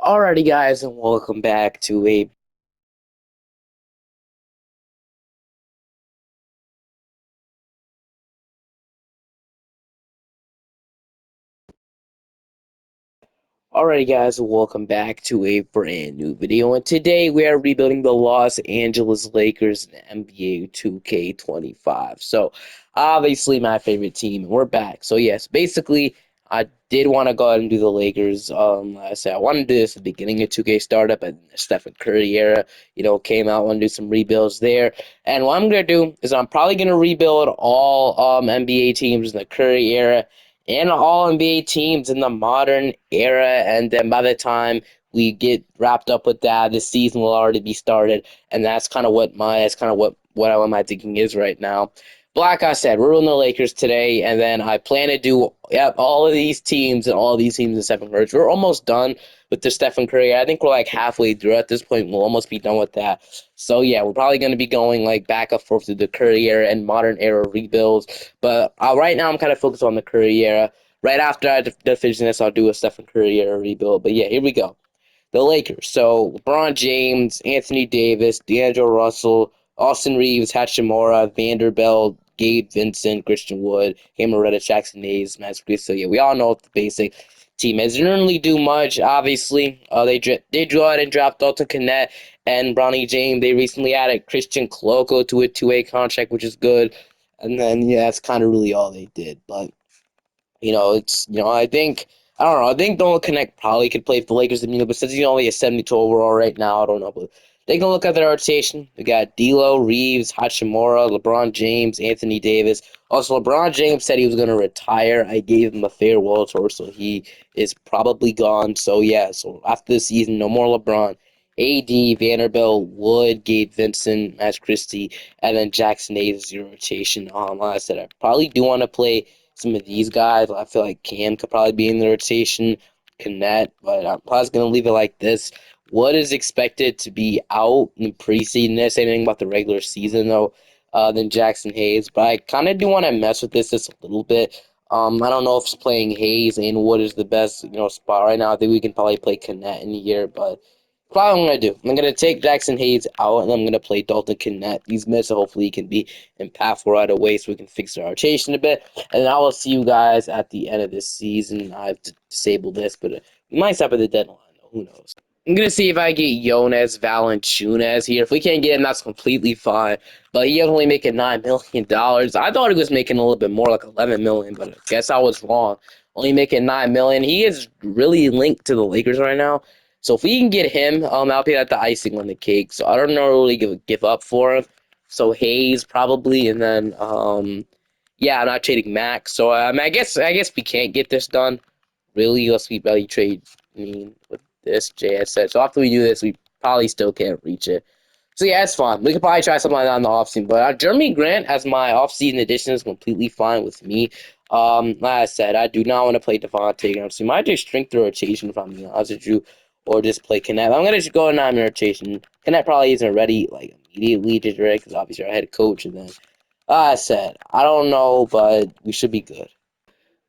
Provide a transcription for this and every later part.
Alrighty, guys, and welcome back to a Alrighty, guys, welcome back to a brand new video. And today we are rebuilding the Los Angeles Lakers in NBA 2K25. So, obviously, my favorite team, and we're back. So, yes, basically, I did want to go ahead and do the Lakers. Like I said, I wanted to do this at the beginning of 2K startup, and the Stephen Curry era, came out. I want to do some rebuilds there. And what I'm gonna do is I'm probably gonna rebuild all NBA teams in the Curry era and all NBA teams in the modern era. And then by the time we get wrapped up with that, the season will already be started. And that's kind of what my thinking is right now. But like I said, we're on the Lakers today, and then I plan to do all of these teams and all these teams in Stephen Curry. We're almost done with the Stephen Curry. I think we're like halfway through at this point. We'll almost be done with that. So yeah, we're probably going to be going like back and forth through the Curry era and modern era rebuilds. But right now, I'm kind of focused on the Curry era. Right after I finish this, I'll do a Stephen Curry era rebuild. But yeah, here we go. The Lakers. So LeBron James, Anthony Davis, D'Angelo Russell, Austin Reeves, Hachimura, Vanderbilt, Gabe Vincent, Christian Wood, Cameron Reddish, Jackson Hayes, Max Chris. So yeah, we all know what the basic team is. They didn't really do much, obviously. They drew out and dropped Dalton Connect and Bronny James. They recently added Christian Coloco to a two-way contract, which is good. And then yeah, that's kind of really all they did. But I don't know. I think Nolan Connect probably could play for the Lakers, but since he's only a 72 overall right now, I don't know. But they can look at their rotation. We got D'Lo, Reeves, Hachimura, LeBron James, Anthony Davis. Also, LeBron James said he was going to retire. I gave him a farewell tour, so he is probably gone. So yeah, so after the season, no more LeBron. AD, Vanderbilt, Wood, Gabe Vincent, Max Christie, and then Jackson Hayes is your rotation. Like I said, I probably do want to play some of these guys. I feel like Cam could probably be in the rotation, Connect, but I'm probably going to leave it like this. What is expected to be out in the preseason? Didn't say anything about the regular season, though, than Jackson Hayes, but I kind of do want to mess with this just a little bit. I don't know if playing Hayes and Wood is the best, spot right now. I think we can probably play Connect in here, but probably what I'm gonna do. I'm gonna take Jackson Hayes out, and I'm gonna play Dalton Connect. These minutes, so hopefully, he can be impactful right away, so we can fix our rotation a bit. And then I will see you guys at the end of this season. I have to disable this, but we might stop at the deadline. Though. Who knows? I'm gonna see if I get Jonas Valanciunas here. If we can't get him, that's completely fine. But he is only making $9 million. I thought he was making a little bit more, like 11 million, but I guess I was wrong. Only making 9 million. He is really linked to the Lakers right now. So if we can get him, that'll be like the icing on the cake. So I don't know really give up for him. So Hayes probably, and then yeah, I'm not trading Max. So I guess we can't get this done. Really, unless we really trade. With this JSS. So after we do this, we probably still can't reach it. So yeah, it's fine. We could probably try something like that in the offseason. But Jeremy Grant as my offseason addition is completely fine with me. Like I said, I do not want to play Devontae Graham. So you might just shrink the rotation if I'm being honest with you, or just play Connect. I'm gonna just go in on rotation. Connect probably isn't ready like immediately, just ready because obviously our head coach. And then, like I said, I don't know, but we should be good.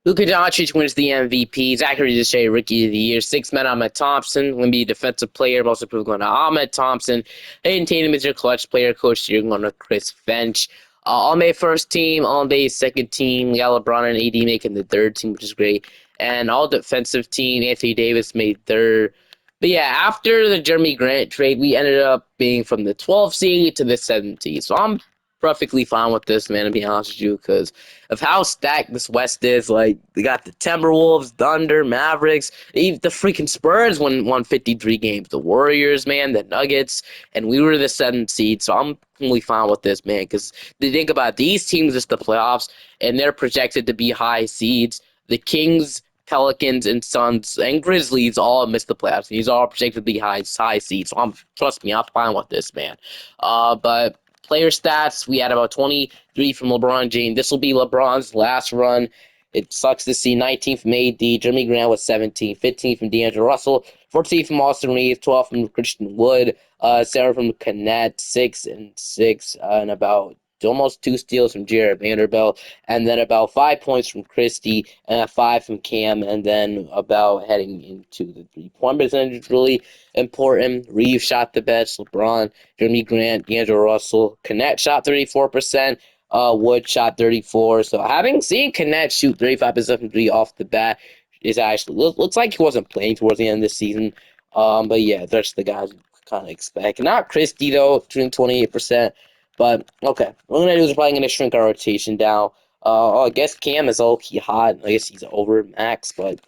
Luka Doncic wins the MVP. Zachary Deshae, Rookie of the Year. Six men, Ahmed Thompson. Going to be a defensive player. Most people going to Ahmed Thompson. Hayden Tatum is your clutch player. Coach, you're going to Chris Finch. All-May first team. All-May second team. We got LeBron and AD making the third team, which is great. And all defensive team. Anthony Davis made third. But yeah, after the Jeremy Grant trade, we ended up being from the 12th seed to the 7th seed. So I'm perfectly fine with this, man, to be honest with you, because of how stacked this West is. Like, they got the Timberwolves, Thunder, Mavericks, even the freaking Spurs won 53 games. The Warriors, man, the Nuggets, and we were the 7th seed. So I'm completely fine with this, man, because they think about these teams, it's the playoffs, and they're projected to be high seeds. The Kings, Pelicans, and Suns and Grizzlies all missed the playoffs. These are all projected to be high seeds. So trust me, I'm fine with this, man. But player stats, we had about 23 from LeBron James. This will be LeBron's last run. It sucks to see 19th from AD. Jeremy Grant was 17. 15 from D'Angelo Russell. 14 from Austin Reeves. 12 from Christian Wood. 7 from Connect. 6 and 6. And about almost 2 steals from Jared Vanderbilt, and then about 5 points from Christie, and a 5 from Cam, and then about heading into the 3-point percentage is really important. Reeves shot the best, LeBron, Jeremy Grant, D'Angelo Russell. Connect shot 34%, Wood shot 34. So having seen Connect shoot 35% from three off the bat is actually looks like he wasn't playing towards the end of the season. But yeah, that's the guys you kind of expect. Not Christie though, shooting 28%. But okay, what we're gonna do is we're probably gonna shrink our rotation down. I guess Cam is low key hot. I guess he's over max, but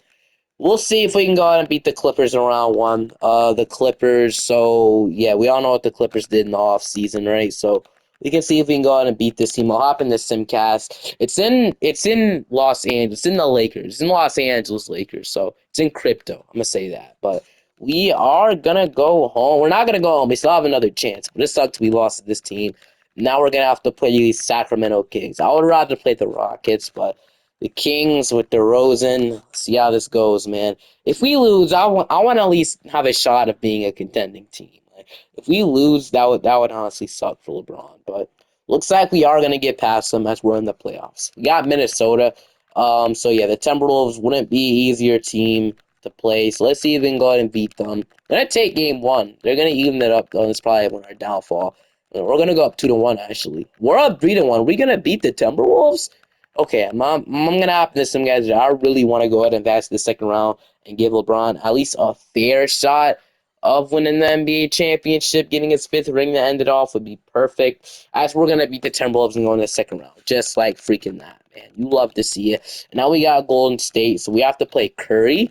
we'll see if we can go out and beat the Clippers in round one. The Clippers. So yeah, we all know what the Clippers did in the off season, right? So we can see if we can go out and beat this team. I'll hop in the Simcast. It's in Los Angeles. It's in the Lakers. It's in Los Angeles Lakers. So it's in crypto. I'm gonna say that, but. We are gonna go home. We're not gonna go home. We still have another chance. But it sucks we lost to this team. Now we're gonna have to play these Sacramento Kings. I would rather play the Rockets, but the Kings with DeRozan. See how this goes, man. If we lose, I want to at least have a shot of being a contending team. Like, if we lose, that would honestly suck for LeBron. But looks like we are gonna get past them as we're in the playoffs. We got Minnesota. So yeah, the Timberwolves wouldn't be an easier team to play. So let's see if we can go ahead and beat them. I'm gonna take game one. They're gonna even it up though. That's probably when our downfall. We're gonna go up 2-1 actually. We're up 3-1. We're gonna beat the Timberwolves. Okay, I'm gonna happen to some guys that I really want to go ahead and advance to the second round and give LeBron at least a fair shot of winning the NBA championship. Getting his fifth ring to end it off would be perfect. As we're gonna beat the Timberwolves and go in the second round, just like freaking that, man. You love to see it. And now we got Golden State, so we have to play Curry.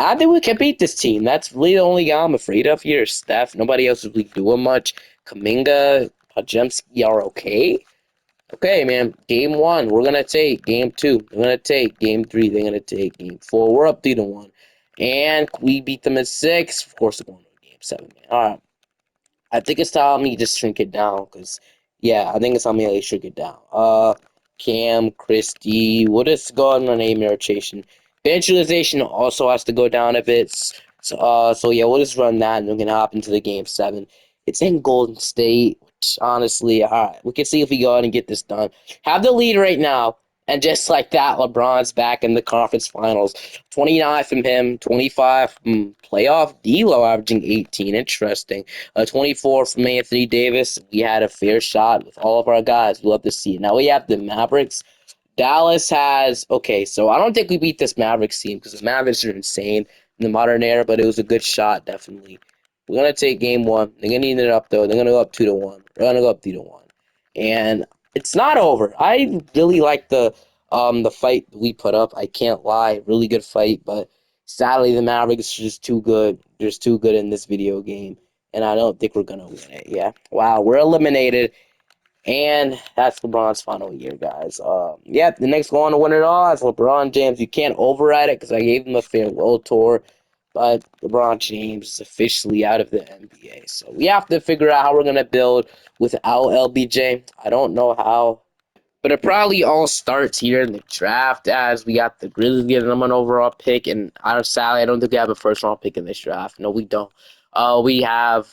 I think we can beat this team. That's really the only guy I'm afraid of here. Steph. Nobody else is really doing much. Kaminga, Pajemski are okay. Okay, man. Game one, we're gonna take. Game two, they're gonna take. Game three, they're gonna take. Game four, we're up 3-1, and we beat them at six. Of course, they're going to game seven, man. All right. I think it's time me just shrink it down because, yeah, I think it's time me to shrink it down. Cam, Christie, we'll just go on an name rotation. Bench utilization also has to go down a bit. So yeah, we'll just run that and we're gonna hop into the game seven. It's in Golden State, which honestly, all right, we can see if we go ahead and get this done. Have the lead right now, and just like that, LeBron's back in the conference finals. 29 from him, 25 from playoff D'Lo, averaging 18. Interesting. 24 from Anthony Davis. We had a fair shot with all of our guys. We love to see it. Now we have the Mavericks. Dallas has okay, so I don't think we beat this Mavericks team because the Mavericks are insane in the modern era, but it was a good shot, definitely. We're gonna take game one. They're gonna need it up though. They're gonna go up 2-1. We're gonna go up 3-1. And it's not over. I really like the fight we put up. I can't lie. Really good fight, but sadly the Mavericks are just too good. They're just too good in this video game. And I don't think we're gonna win it. Yeah. Wow, we're eliminated. And that's LeBron's final year, guys. Yeah, the next one to win it all is LeBron James. You can't override it because I gave him a farewell tour, but LeBron James is officially out of the NBA. So we have to figure out how we're gonna build without LBJ. I don't know how, but it probably all starts here in the draft as we got the Grizzlies getting them an overall pick, and sadly I don't think we have a first round pick in this draft. No, we don't. We have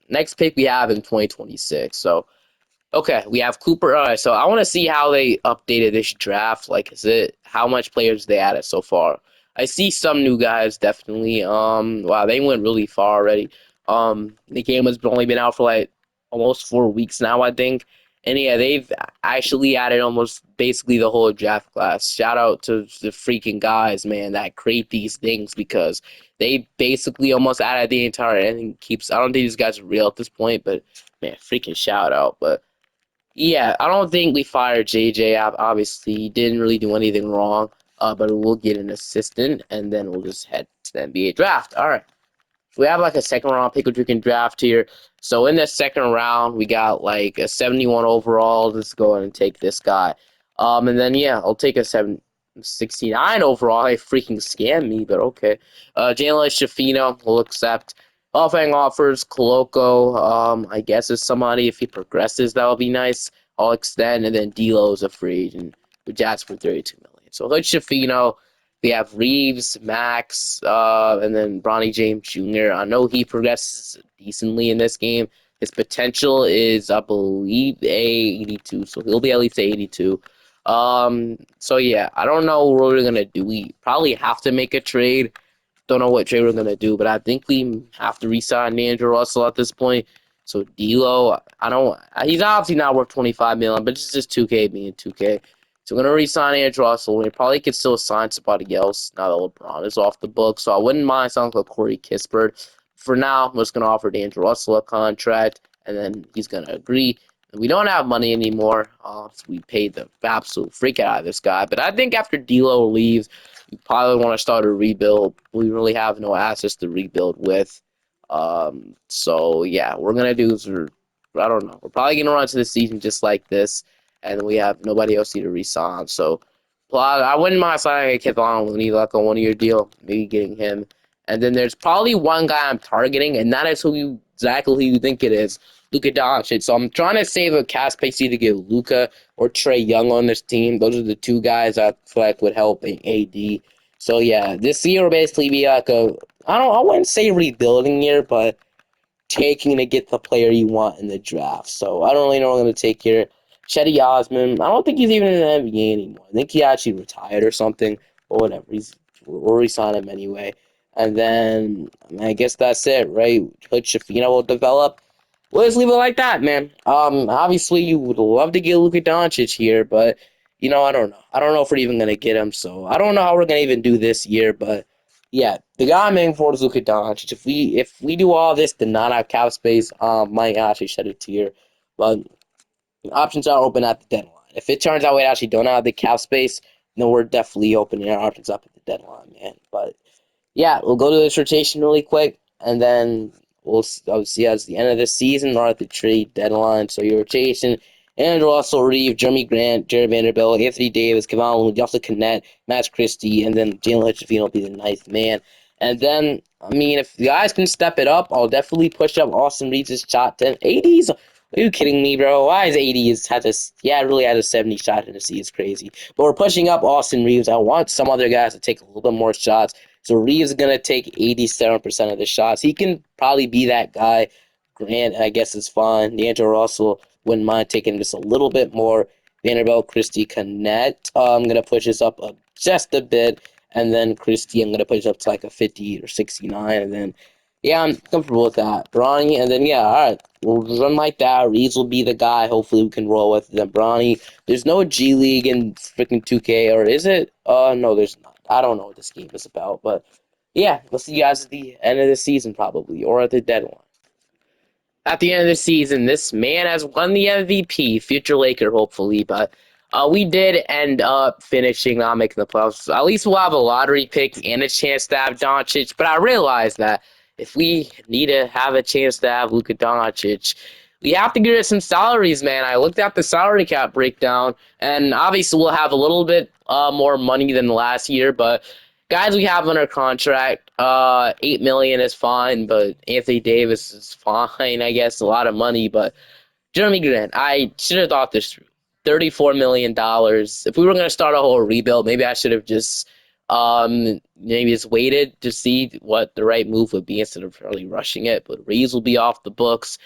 next pick we have in 2026. So. Okay, we have Cooper. All right, so I want to see how they updated this draft. Like, is it how much players they added so far? I see some new guys definitely. Wow, they went really far already. The game has only been out for like almost 4 weeks now, I think. And yeah, they've actually added almost basically the whole draft class. Shout out to the freaking guys, man, that create these things because they basically almost added the entire and keeps. I don't think these guys are real at this point, but man, freaking shout out, but. Yeah, I don't think we fired JJ. Obviously, he didn't really do anything wrong. But we'll get an assistant, and then we'll just head to the NBA draft. All right. So we have like a second round pick which we can draft here. So in the second round, we got like a 71 overall. Let's go ahead and take this guy. And then yeah, I'll take a 69 overall. They freaking scammed me, but okay. Jalen Shafino will accept. Offering offers, Coloco, I guess is somebody if he progresses, that'll be nice. I'll extend, and then D'Lo's a free agent with Jazz for 32 million. So Hood Shafino, we have Reeves, Max, and then Bronny James Jr. I know he progresses decently in this game. His potential is, I believe, a 82, so he'll be at least a 82. So yeah, I don't know what we're gonna do. We probably have to make a trade. Don't know what trade we're gonna do, but I think we have to re-sign Andrew Russell at this point. So D'Lo, I don't. He's obviously not worth 25 million, but it's just 2K being 2K. So we're gonna re-sign Andrew Russell. We probably could still sign somebody else now that LeBron is off the book. So I wouldn't mind signing like Corey Kispert. For now, I'm just gonna offer Andrew Russell a contract, and then he's gonna agree. We don't have money anymore. So we paid the absolute freak out of this guy. But I think after D'Lo leaves, we probably want to start a rebuild. We really have no assets to rebuild with. So yeah, we're gonna do is I don't know. We're probably gonna run to the season just like this, and we have nobody else here to resign. So, I wouldn't mind signing a Kevon Looney like a 1 year deal, maybe getting him. And then there's probably one guy I'm targeting, and that is exactly who you think it is, Luka Doncic. So I'm trying to save a cap space to get Luka or Trae Young on this team. Those are the two guys I feel like would help in AD. So yeah, this year will basically be like I wouldn't say rebuilding year, but taking to get the player you want in the draft. So I don't really know what I'm going to take here. Chetty Osman, I don't think he's even in the NBA anymore. I think he actually retired or something, or whatever. We'll re-sign him anyway. And then I guess that's it, right? Hood Shafino will develop. We'll just leave it like that, man. Obviously you would love to get Luka Doncic here, but I don't know. I don't know if we're even gonna get him. So I don't know how we're gonna even do this year, but yeah, the guy I'm aiming for is Luka Doncic. If we do all this to not have cap space, might actually shed a tear. But options are open at the deadline. If it turns out we actually don't have the cap space, then we're definitely opening our options up at the deadline, man. But yeah, we'll go to this rotation really quick, and then I'll see as the end of the season or at the trade deadline. So your rotation: Andrew Russell, Reeve, Jeremy Grant, Jared Vanderbilt, Anthony Davis, Kevon Looney, Justin Connett, Max Christie, and then Jalen Hitchfield will be the ninth man. And then, I mean, if the guys can step it up, I'll definitely push up Austin Reeves' shot 10. 80s? Are you kidding me, bro? Why is 80s had this? Yeah, it really had a 70 shot in the sea. It's crazy. But we're pushing up Austin Reeves. I want some other guys to take a little bit more shots. So Reeves is going to take 87% of the shots. He can probably be that guy. Grant, I guess, is fine. D'Angelo Russell, wouldn't mind taking just a little bit more. Vanderbilt, Christie, Connect. I'm going to push this up just a bit. And then Christie, I'm going to push up to like a 50 or 69. And then, yeah, I'm comfortable with that. Bronny, and then, yeah, all right. We'll run like that. Reeves will be the guy. Hopefully, we can roll with them. Bronny, there's no G League in freaking 2K, or is it? No, there's not. I don't know what this game is about, but yeah, we'll see you guys at the end of the season probably, or at the deadline. At the end of the season, this man has won the MVP, future Laker, hopefully. But we did end up finishing not making the playoffs. At least we'll have a lottery pick and a chance to have Doncic. But I realized that if we need to have a chance to have Luka Doncic, we have to get rid of some salaries, man. I looked at the salary cap breakdown, and obviously we'll have a little bit more money than last year, but guys we have under contract, 8 million is fine, but Anthony Davis is fine. I guess a lot of money, but Jeremy Grant, I should have thought this through. $34 million. If we were gonna start a whole rebuild, maybe I should have just maybe just waited to see what the right move would be instead of really rushing it. But Reeves will be off the books.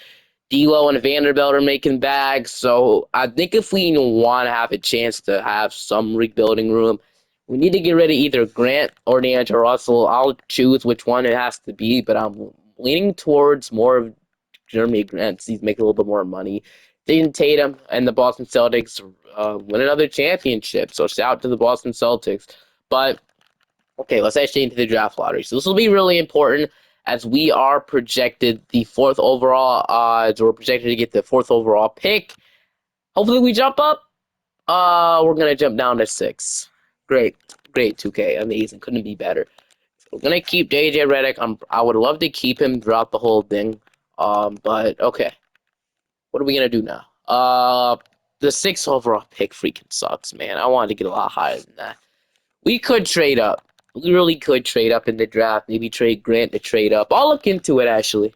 D'Lo and Vanderbilt are making bags. So I think if we want to have a chance to have some rebuilding room, we need to get rid of either Grant or D'Angelo Russell. I'll choose which one it has to be, but I'm leaning towards more of Jeremy Grant. He's making a little bit more money. Jason Tatum and the Boston Celtics win another championship. So shout out to the Boston Celtics. But okay, let's actually into the draft lottery. So this will be really important as we are projected the fourth overall odds. We're projected to get the fourth overall pick. Hopefully we jump up. We're gonna jump down to 6. Great, great 2K, amazing, couldn't be better. We're gonna keep JJ Redick. I would love to keep him throughout the whole thing. But okay, what are we gonna do now? The 6th overall pick freaking sucks, man. I wanted to get a lot higher than that. We could trade up. We really could trade up in the draft. Maybe trade Grant to trade up. I'll look into it, actually.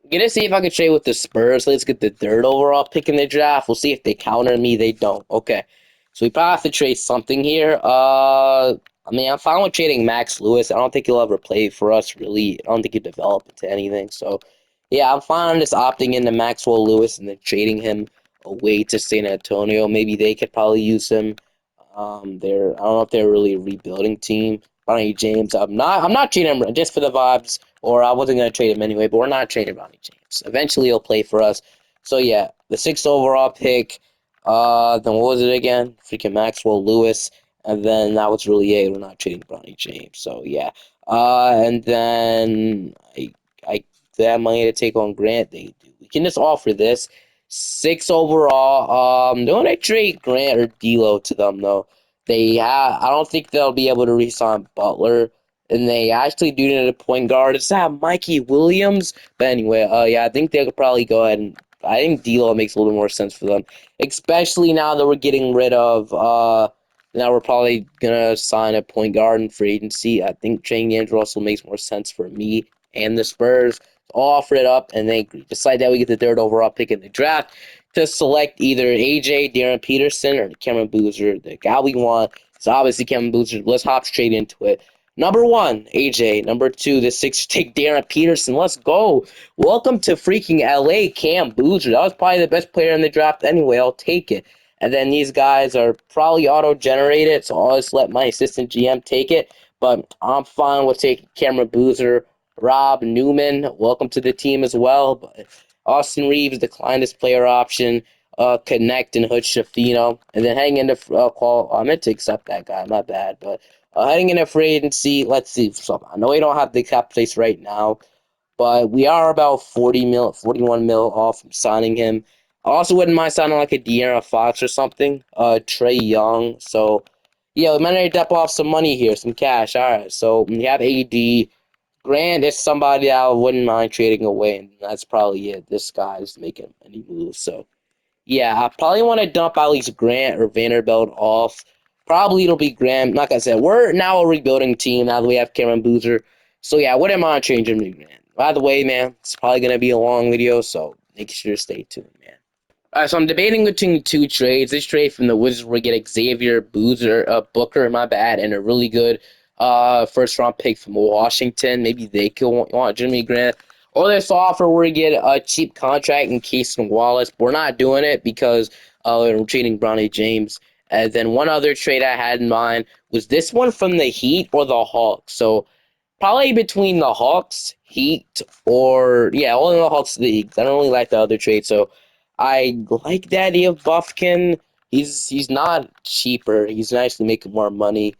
I'm gonna see if I can trade with the Spurs. Let's get the 3rd overall pick in the draft. We'll see if they counter me. They don't. Okay. So we probably have to trade something here. I mean, I'm fine with trading Max Lewis. I don't think he'll ever play for us, really. I don't think he'll develop into anything. So, Yeah, I'm fine on just opting into Maxwell Lewis and then trading him away to San Antonio. Maybe they could probably use him. I don't know if they're really a rebuilding team. Ronnie James, I'm not trading him just for the vibes, or I wasn't gonna trade him anyway. But we're not trading Ronnie James. Eventually, he'll play for us. So yeah, the sixth overall pick. Then what was it again? Freaking Maxwell Lewis, and then that was really it. We're not trading Ronnie James. So yeah. And then I they have money to take on Grant, they do. We can just offer this. Six overall. Don't I trade Grant or D'Lo to them though? I don't think they'll be able to re-sign Butler, and they actually do need a point guard. It's that Mikey Williams. But anyway, yeah, I think they could probably go ahead and I think D'Lo makes a little more sense for them, especially now that we're getting rid of. Now we're probably gonna sign a point guard in free agency. I think trading Andrew Russell makes more sense for me and the Spurs. All offer it up, and they decide that we get the third overall pick in the draft to select either AJ, Darren Peterson, or Cameron Boozer, the guy we want. So obviously Cameron Boozer. Let's hop straight into it. Number one, AJ. Number two, the six take Darren Peterson. Let's go. Welcome to freaking LA, Cam Boozer. That was probably the best player in the draft anyway. I'll take it. And then these guys are probably auto-generated, so I'll just let my assistant GM take it. But I'm fine with taking Cameron Boozer. Rob Newman, welcome to the team as well. But Austin Reeves declined his player option. Connect and Hood Shafino, and then heading into call. I meant to accept that guy. My bad. But heading into free agency, let's see. So I know we don't have the cap place right now, but we are about 41 mil off from signing him. I also wouldn't mind signing like a De'Aaron Fox or something. Trey Young. So yeah, we might need to dump off some money here, some cash. All right. So we have AD. Grant is somebody I wouldn't mind trading away, and that's probably it. This guy's making any moves. So yeah, I probably want to dump at least Grant or Vanderbilt off. Probably it'll be Grant. Like I said, we're now a rebuilding team now that we have Cameron Boozer. So yeah, I wouldn't mind changing to Grant. By the way, man, it's probably gonna be a long video, so make sure to stay tuned, man. So I'm debating between two trades. This trade from the Wizards will get Xavier Booker, my bad, and a really good first round pick from Washington. Maybe they could want Jimmy Grant. Or this offer where we get a cheap contract in Casey Wallace. We're not doing it because we're trading Bronny James. And then one other trade I had in mind was this one from the Heat or the Hawks. So probably between the Hawks, Heat, or yeah, only the Hawks leagues. I don't really like the other trade, so I like the idea of Buffkin. He's not cheaper. He's actually making more money.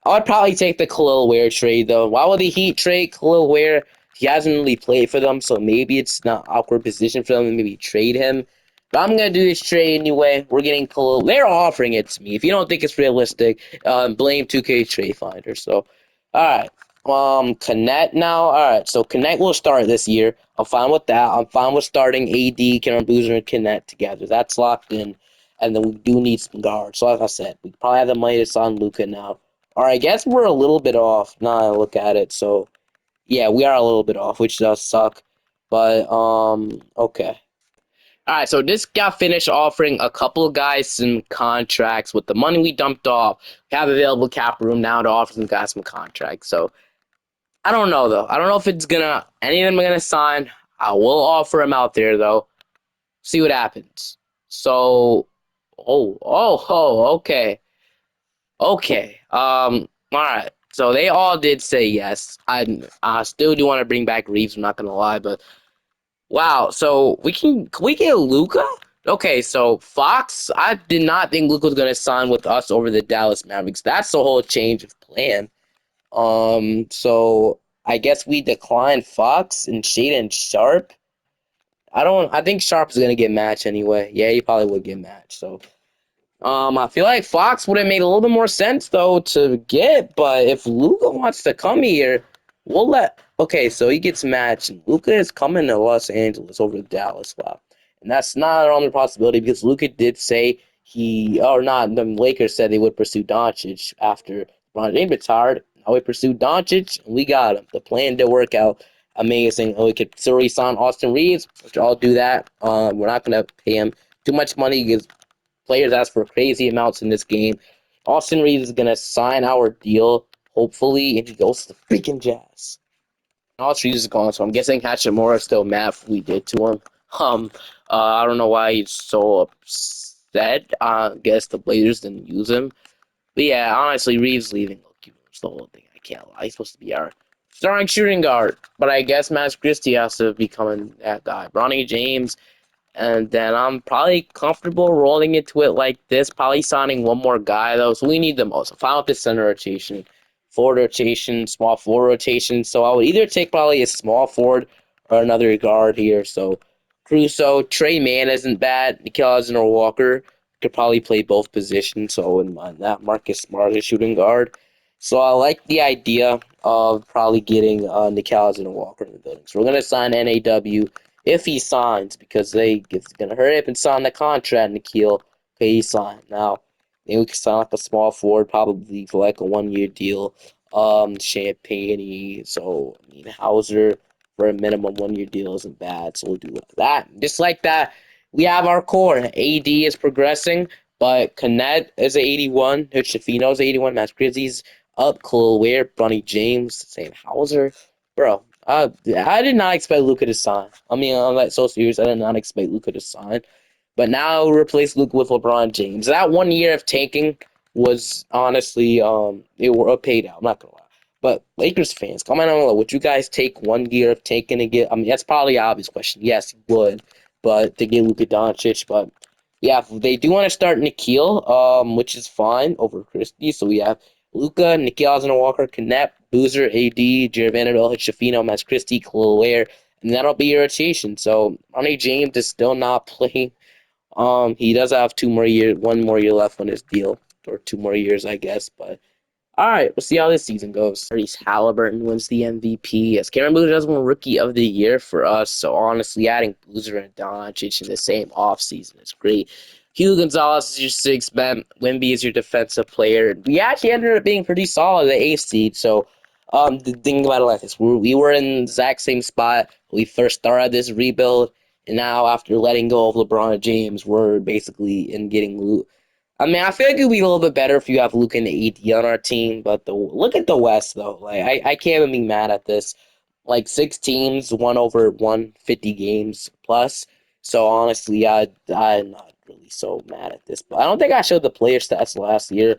I would probably take the Khalil Ware trade though. Why would the Heat trade Khalil Ware? He hasn't really played for them, so maybe it's not awkward position for them to maybe trade him. But I'm gonna do this trade anyway. We're getting Khalil. They're offering it to me. If you don't think it's realistic, blame 2K Trade Finder. So, all right. Connect now. All right. So Connect will start this year. I'm fine with that. I'm fine with starting AD, Cameron Boozer, and Connect together. That's locked in. And then we do need some guards. So like I said, we probably have the money to sign Luca now. All right, I guess we're a little bit off now I look at it. So, yeah, we are a little bit off, which does suck. But, okay. All right, so this got finished offering a couple of guys some contracts with the money we dumped off. We have available cap room now to offer some guys some contracts. So, I don't know, though. I don't know if any of them are going to sign. I will offer them out there, though. See what happens. So, okay. Okay. All right. So they all did say yes. I still do want to bring back Reeves. I'm not gonna lie, but wow. So can we get Luca? Okay. So Fox, I did not think Luca was gonna sign with us over the Dallas Mavericks. That's the whole change of plan. So I guess we declined Fox and Shaden Sharp. I think Sharp is gonna get matched anyway. Yeah, he probably would get matched. So. I feel like Fox would have made a little bit more sense though to get, but if Luca wants to come here, we'll let. Okay, so he gets matched. Luca is coming to Los Angeles over to Dallas. Wow, and that's not an only possibility because Luca did say or not. The Lakers said they would pursue Doncic after LeBron James retired. Now we pursue Doncic, and we got him. The plan did work out amazing. And we could still re-sign Austin Reeves, which I'll do that. We're not gonna pay him too much money because players ask for crazy amounts in this game. Austin Reeves is gonna sign our deal, hopefully, and he goes to the freaking Jazz. all trees is gone, so I'm guessing Hachimura is still mad for what we did to him. Um, I don't know why he's so upset. I guess the Blazers didn't use him. But yeah, honestly, Reeves leaving Loki was the whole thing. I can't lie. He's supposed to be our starting shooting guard, but I guess Max Christie has to be coming that guy. Bronny James, and then I'm probably comfortable rolling into it like this. Probably signing one more guy though. So we need the most. If I want the center rotation, forward rotation, small forward rotation. So I would either take probably a small forward or another guard here. So Crusoe, Trey Mann isn't bad. Nikhil Alexander Walker could probably play both positions. So I wouldn't mind that. Marcus Smart is shooting guard. So I like the idea of probably getting Nikhil Alexander Walker in the building. So we're gonna sign NAW if he signs, because it's gonna hurt him and sign the contract, Nikhil. Okay, he signed. Now, maybe we can sign like a small forward, probably for like a 1 year deal. Champagne, so I mean Hauser for a minimum 1 year deal isn't bad, so we'll do that. Just like that, we have our core. AD is progressing, but Canet is a 81, Shafino is 81, Matt Grizzlies up, Khalil Ware, Bronny James, same Hauser. Bro, I did not expect Luka to sign. I mean, I'm like so serious. I did not expect Luka to sign. But now replace Luka with LeBron James. That 1 year of tanking was honestly it were a paid out. I'm not gonna lie. But Lakers fans, comment on below. Would you guys take 1 year of tanking to get? I mean, that's probably an obvious question. Yes, you would, but to get Luka Doncic. But yeah, they do want to start Nikhil, which is fine over Christie. So we have Luka, Nikhil Alexander-Walker, Knapp, Boozer, AD, Jared Vanderbilt, Shafino, Max Christie, Khalil Ware, and that'll be your rotation. So Ronnie James is still not playing. He does have 2 more years, 1 more year left on his deal, or 2 more years, I guess. But all right, we'll see how this season goes. Tyrese Halliburton wins the MVP. Yes, Cameron Boozer has won Rookie of the Year for us. So honestly, adding Boozer and Doncic in the same offseason is great. Hugh Gonzalez is your sixth man. Wemby is your defensive player. We actually ended up being pretty solid, the eighth seed. So, the thing about it like this, we were in the exact same spot. We first started this rebuild, and now after letting go of LeBron James, we're basically in getting. I mean, I feel like it'd be a little bit better if you have Luke and AD on our team, but look at the West though. Like I can't even be mad at this. Like 6 teams, won over 150 games plus. So honestly, I'm not really so mad at this. But I don't think I showed the player stats last year.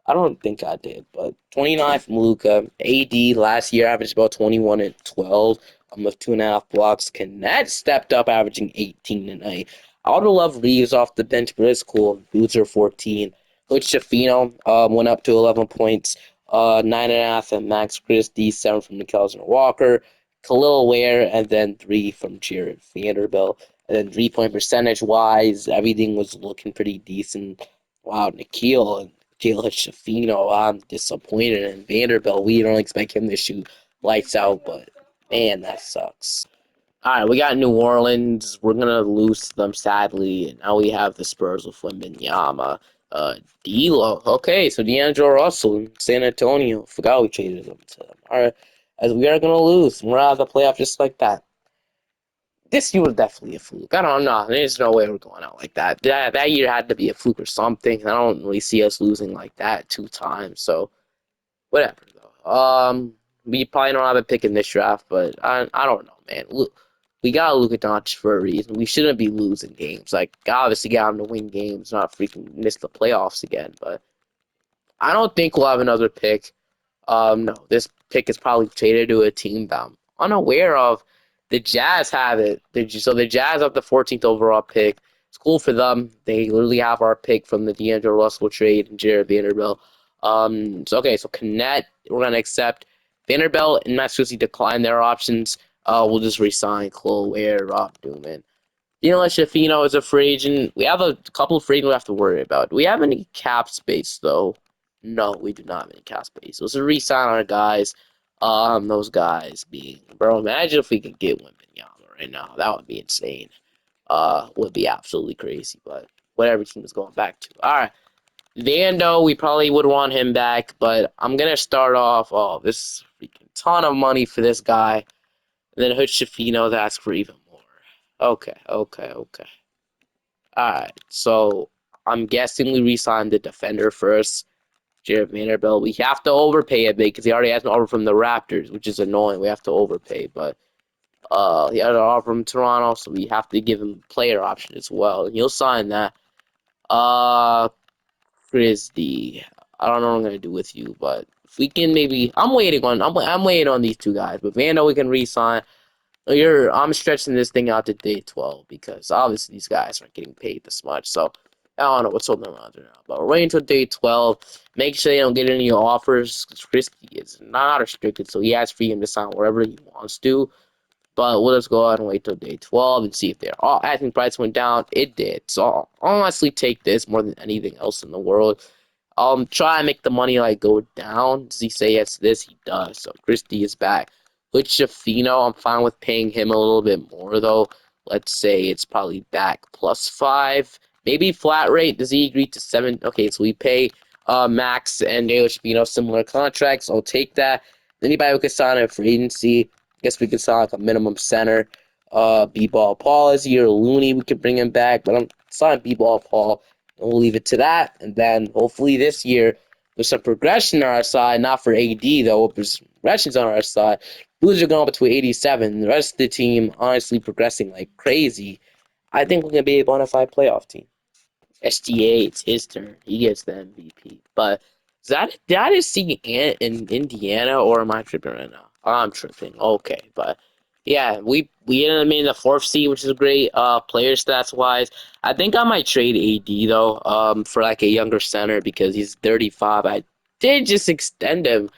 I don't think I did, but 29 from Luca. AD last year averaged about 21 and 12 with 2.5 blocks. Knet stepped up, averaging 18 tonight. I would have loved Reeves off the bench, but it's cool. Boozer 14. Coach Shafino went up to 11 points, 9.5 and Max Christie, 7 from Nikhil Walker, Khalil Ware, and then 3 from Jared Vanderbilt. And then 3 point percentage wise, everything was looking pretty decent. Wow, Nikhil Jalen Shafino, I'm disappointed in Vanderbilt. We don't expect him to shoot lights out, but man, that sucks. All right, we got New Orleans. We're gonna lose them sadly, and now we have the Spurs with Wembanyama. D'Lo. Okay, so D'Angelo Russell in San Antonio. Forgot we traded him to them. All right, as we are gonna lose, we're out of the playoff just like that. This year was definitely a fluke. I don't know. There's no way we're going out like that. That year had to be a fluke or something. I don't really see us losing like that 2 times. So whatever though. We probably don't have a pick in this draft, but I don't know, man. Look, we got Luka Doncic for a reason. We shouldn't be losing games. Like obviously got him to win games, not freaking miss the playoffs again. But I don't think we'll have another pick. No, this pick is probably traded to a team that I'm unaware of. The Jazz have it. So the Jazz have the 14th overall pick. It's cool for them. They literally have our pick from the D'Angelo Russell trade and Jared Vanderbilt. So Connect, we're gonna accept Vanderbilt and Massachusetts decline their options. We'll just resign Chloe Ware, Rob Newman. Dylan Shafino is a free agent. We have a couple of free agents we have to worry about. Do we have any cap space though? No, we do not have any cap space. Let's re-sign our guys. Those guys being, bro. Imagine if we could get Wembanyama right now. That would be insane. Would be absolutely crazy. But whatever team is going back to. All right, Vando. We probably would want him back, but I'm gonna start off. Oh, this freaking ton of money for this guy. And then Hood Shafino to ask for even more. Okay. Alright, so I'm guessing we re-signed the defender first. Jared Vanderbilt. We have to overpay a bit because he already has an offer from the Raptors, which is annoying. We have to overpay, but he had an offer from Toronto, so we have to give him player option as well. And he'll sign that. Uh, Chris D. I don't know what I'm gonna do with you, but if we can maybe, I'm waiting on these two guys. But Vando, we can re-sign. I'm stretching this thing out to day 12 because obviously these guys aren't getting paid this much. So I don't know what's holding them out there now. But we're waiting until day 12. Make sure they don't get any offers because Christie is not restricted, so he has freedom to sign wherever he wants to. But we'll just go ahead and wait till day 12 and see if their asking price went down. It did. So I'll honestly take this more than anything else in the world. Try and make the money like go down. Does he say yes to this? He does. So Christie is back. With Shafino, I'm fine with paying him a little bit more though. Let's say it's probably back +5. Maybe flat rate. Does he agree to 7? Okay, so we pay Max and Jalen Shafino similar contracts. I'll take that. Anybody who could sign a free agency. Guess we could sign like a minimum center. B-ball Paul is here. Looney, we could bring him back, but I'm signing B-ball Paul. And we'll leave it to that. And then hopefully this year there's some progression on our side, not for AD though. There's progressions on our side. Blues are going up to 87. The rest of the team honestly progressing like crazy. I think we're gonna be a bona fide playoff team. SGA, it's his turn. He gets the MVP. But did I just see Ant in Indiana, or am I tripping right now? I'm tripping. Okay, but yeah, we ended up in the fourth seed, which is great. Player stats wise, I think I might trade AD though. For like a younger center because he's 35. I did just extend him,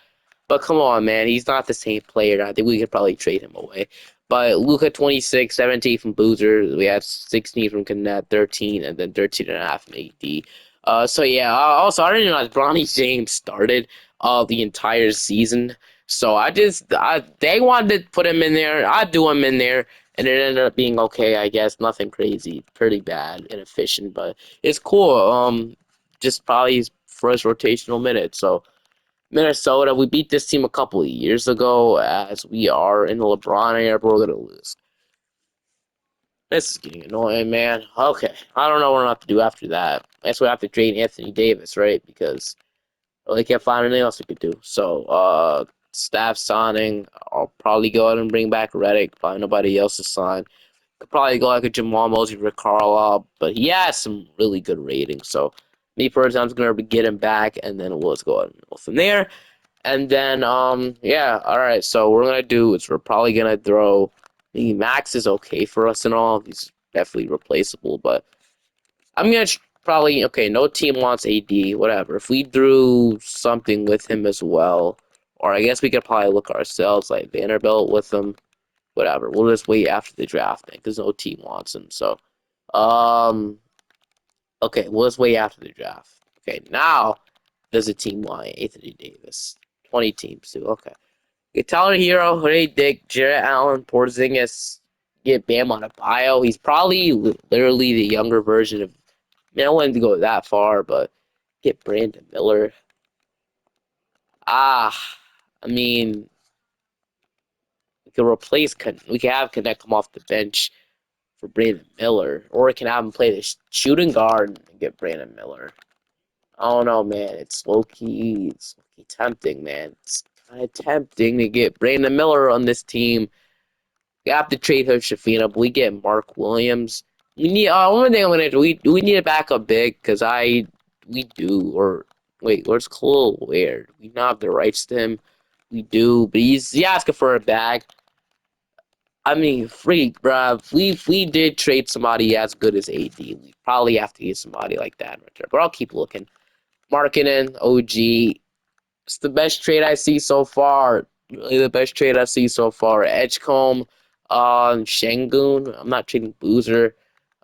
but come on, man, he's not the same player. I think we could probably trade him away. But Luka 26, 17 from Boozer. We have 16 from Connect, 13, and then 13 and a half from AD. So yeah. Also, I didn't realize Bronny James started the entire season. So they wanted to put him in there. I do him in there, and it ended up being okay. I guess nothing crazy, pretty bad, inefficient, but it's cool. Just probably his first rotational minute. So. Minnesota, we beat this team a couple of years ago as we are in the LeBron era, but we're going to lose. This is getting annoying, man. Okay, I don't know what I'm going to have to do after that. I guess we have to trade Anthony Davis, right? Because I really can't find anything else we could do. So, staff signing, I'll probably go ahead and bring back Redick. Probably nobody else to sign. Could probably go like a Jamal Mosey, Rick Carlisle, but he has some really good ratings. So, me personally, I'm just going to get him back, and then we'll just go ahead and go from there. And then, yeah, all right. So what we're gonna do is we're probably gonna throw. The Max is okay for us and all. He's definitely replaceable, but I'm gonna probably okay. No team wants AD, whatever. If we threw something with him as well, or I guess we could probably look ourselves like Vanderbilt with him, whatever. We'll just wait after the draft because no team wants him. So, um, okay, we'll just wait after the draft. Okay, now does a team want Anthony Davis? 20 teams do. Okay. Get Tyler Hero, Ray Dick, Jarrett Allen, Porzingis, get Bam on a bio. He's probably literally the younger version of. I mean, I wouldn't go that far, but get Brandon Miller. Ah, I mean, we could replace. We could have Connect come off the bench for Brandon Miller, or we can have him play the shooting guard and get Brandon Miller. I don't know, man. It's low key. It's low key tempting, man. It's kind of tempting to get Brandon Miller on this team. We have to trade her Shafina, but we get Mark Williams. We need one thing I'm gonna do. We need a backup big because we do or wait, where's Cole Ware? We don't have the rights to him. We do, but he's asking for a bag. I mean, freak, bruh. If we did trade somebody as good as AD, we probably have to get somebody like that in return. But I'll keep looking. Marketing, OG. It's the best trade I see so far. Really the best trade I see so far. Edgecombe, Shangoon. I'm not trading Boozer.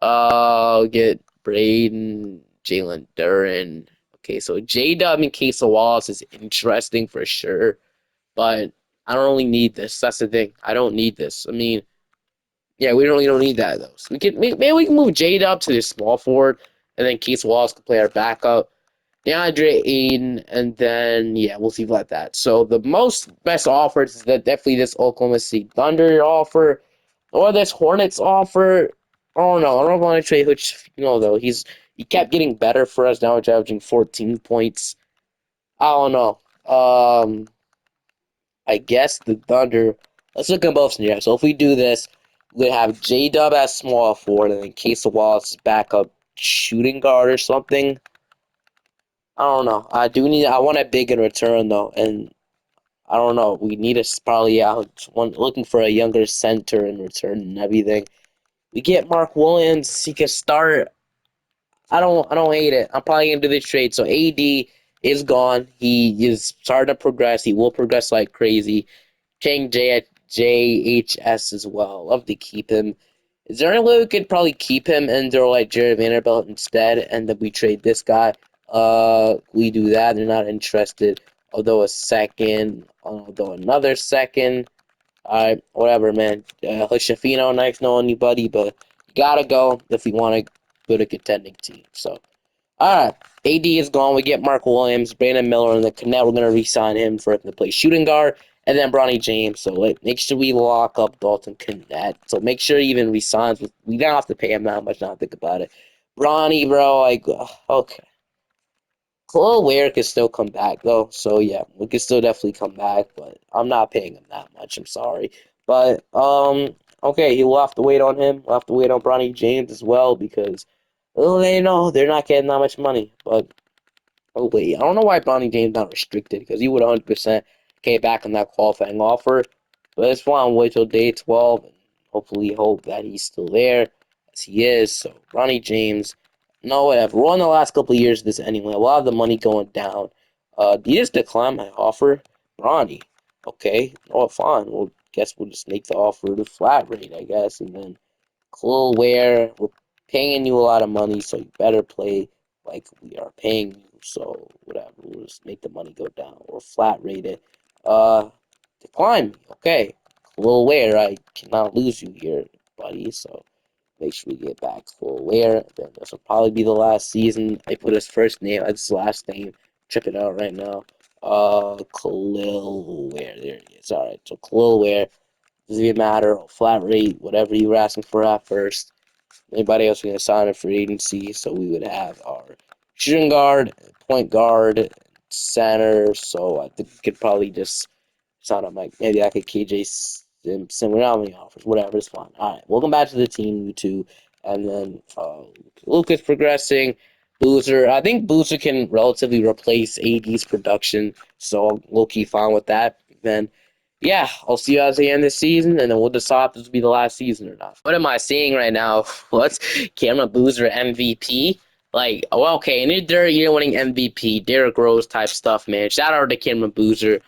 Get Braden, Jalen Duran. Okay, so J-Dub and Casey Wallace is interesting for sure, but I don't really need this. That's the thing. I don't need this. I mean, yeah, we really don't need that though. So maybe we can move J-Dub to the small forward, and then Casey Wallace can play our backup. DeAndre Ayton, and then yeah, we'll see about that. So the most best offers is that definitely this Oklahoma City Thunder offer or this Hornets offer. I don't know. I don't want to trade Hutch, though. He kept getting better for us now, averaging 14 points. I don't know. I guess the Thunder. Let's look at both scenarios. So if we do this, we'd have J Dub as small forward, and then Case of Wallace backup shooting guard or something. I don't know. I do need. I want a big in return though, and I don't know. We need a probably out one looking for a younger center in return and everything. We get Mark Williams. He can start. I don't hate it. I'm probably gonna do this trade. So AD is gone. He is starting to progress. He will progress like crazy. Chang JHS as well. Love to keep him. Is there any way we could probably keep him and throw like Jared Vanderbilt instead, and then we trade this guy? We do that. They're not interested. Although a second, although another second. Alright, whatever, man. Shafino, nice knowing you, buddy, but you gotta go if you want to build a contending team. So, alright, AD is gone. We get Mark Williams, Brandon Miller, and the Connect. We're gonna re-sign him for him to play shooting guard, and then Bronny James. So make sure we lock up Dalton Connect. So make sure he even resigns. We don't have to pay him that much. Now think about it. Bronny, bro, like okay. Chloe Ware could still come back though, so yeah, we could still definitely come back, but I'm not paying him that much. I'm sorry, but okay, we'll have to wait on him. We'll have to wait on Bronny James as well because well, they know they're not getting that much money. But oh wait, I don't know why Bronny James not restricted because he would 100% came back on that qualifying offer. But it's fine. Wait till day 12 and hopefully hope that he's still there as he is. So Bronny James, no whatever. We're on the last couple of years of this anyway. A lot of the money going down. Do you just decline my offer, Bronny? Okay, oh fine. Well, guess we'll just make the offer the flat rate, I guess, and then Clue Ware, we're paying you a lot of money, so you better play like we are paying you. So whatever, we'll just make the money go down or flat rate it. Decline me, okay. Clue Ware, I cannot lose you here, buddy. So make sure we get back Clue Ware. Then this will probably be the last season. I put his first name, his last name. Check it out right now. Khalil Ware. There it is. All right, so Khalil Ware. Doesn't even matter. Flat rate, whatever you were asking for at first. Anybody else we can sign a free agency, so we would have our shooting guard, point guard, center. So I think we could probably just sign up like maybe like a KJ Simpson. We don't have any offers, whatever. It's fine. All right, welcome back to the team, you two. And then Lucas progressing. Boozer, I think Boozer can relatively replace AD's production, so we'll keep fine with that. Then yeah, I'll see you guys at the end of the season, and then we'll decide if this will be the last season or not. What am I seeing right now? What's Cameron Boozer MVP? Like, well, okay, in your third year winning MVP, Derrick Rose type stuff, man. Shout out to Cameron Boozer.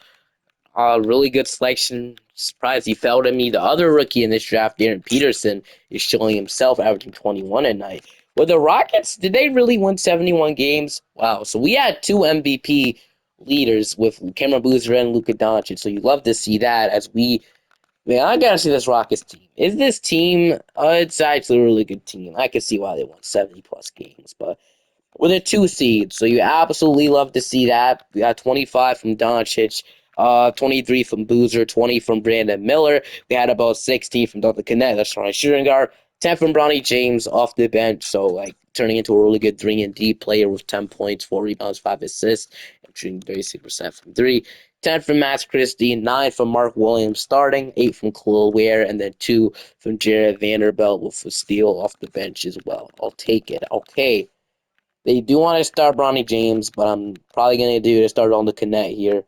Really good selection. Surprised he fell to me. The other rookie in this draft, Darren Peterson, is showing himself averaging 21 a night. With the Rockets, did they really win 71 games? Wow. So we had two MVP leaders with Cameron Boozer and Luka Doncic. So you love to see that as we man, I gotta see this Rockets team. Is this team? It's actually a really good team. I can see why they won 70 plus games, but with a two seed, so you absolutely love to see that. We got 25 from Doncic, 23 from Boozer, 20 from Brandon Miller. We had about 16 from Dalton Connect. That's right, shooting guard. 10 from Bronny James off the bench, so like turning into a really good 3-and-D player with 10 points, 4 rebounds, 5 assists, and shooting 36% from 3. 10 from Max Christie, 9 from Mark Williams starting, 8 from Khalil Ware, and then 2 from Jared Vanderbilt with a steal off the bench as well. I'll take it. Okay. They do want to start Bronny James, but I'm probably going to do to start on the Connect here.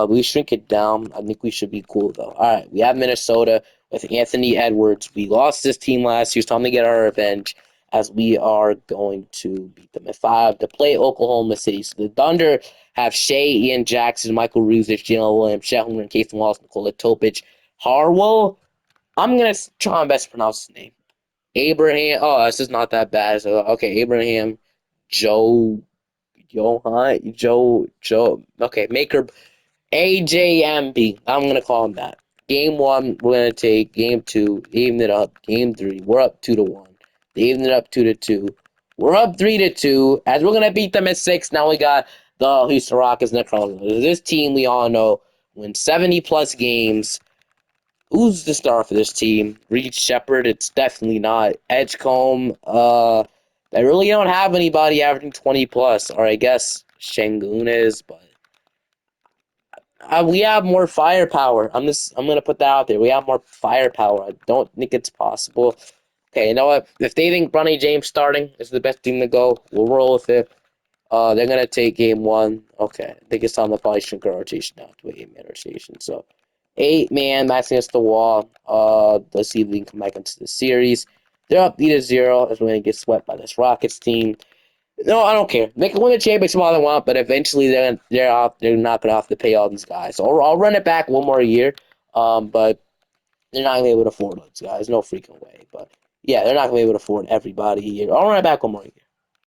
We shrink it down. I think we should be cool, though. All right, we have Minnesota with Anthony Edwards. We lost this team last year. It's time to get our revenge as we are going to beat them at 5 to play Oklahoma City. So the Thunder have Shea, Ian Jackson, Michael Ruzich, Jalen Williams, Chet Holmgren, Casey Wallace, Nikola Topic, Harwell. I'm going to try my best to pronounce his name. Abraham. Oh, this is not that bad. So, okay, Abraham, Joe, Joe. Okay, Maker, AJMB. I'm gonna call him that. Game one, we're gonna take. Game two, even it up. Game three, we're up 2-1. They evened it up 2-2. We're up 3-2. As we're gonna beat them at 6. Now we got the Houston Rockets and the Cardinals. This team we all know wins 70 plus games. Who's the star for this team? Reed Shepard, it's definitely not. Edgecombe, they really don't have anybody averaging 20 plus, or I guess Shangoon is, but We have more firepower. I'm gonna put that out there. We have more firepower. I don't think it's possible. Okay, you know what? If they think Bronny James starting is the best team to go, we'll roll with it. They're gonna take game one. Okay, I think it's time to probably shrink our rotation down to an 8-man rotation. So 8-man, Max against the wall. Let's see if we can come back into the series. They're up 3-0 as we're gonna get swept by this Rockets team. No, I don't care. They can win the championship all they want, but eventually they're not gonna have to pay all these guys. So I'll run it back one more year. But they're not gonna be able to afford those guys. No freaking way. But yeah, they're not gonna be able to afford everybody here. I'll run it back one more year.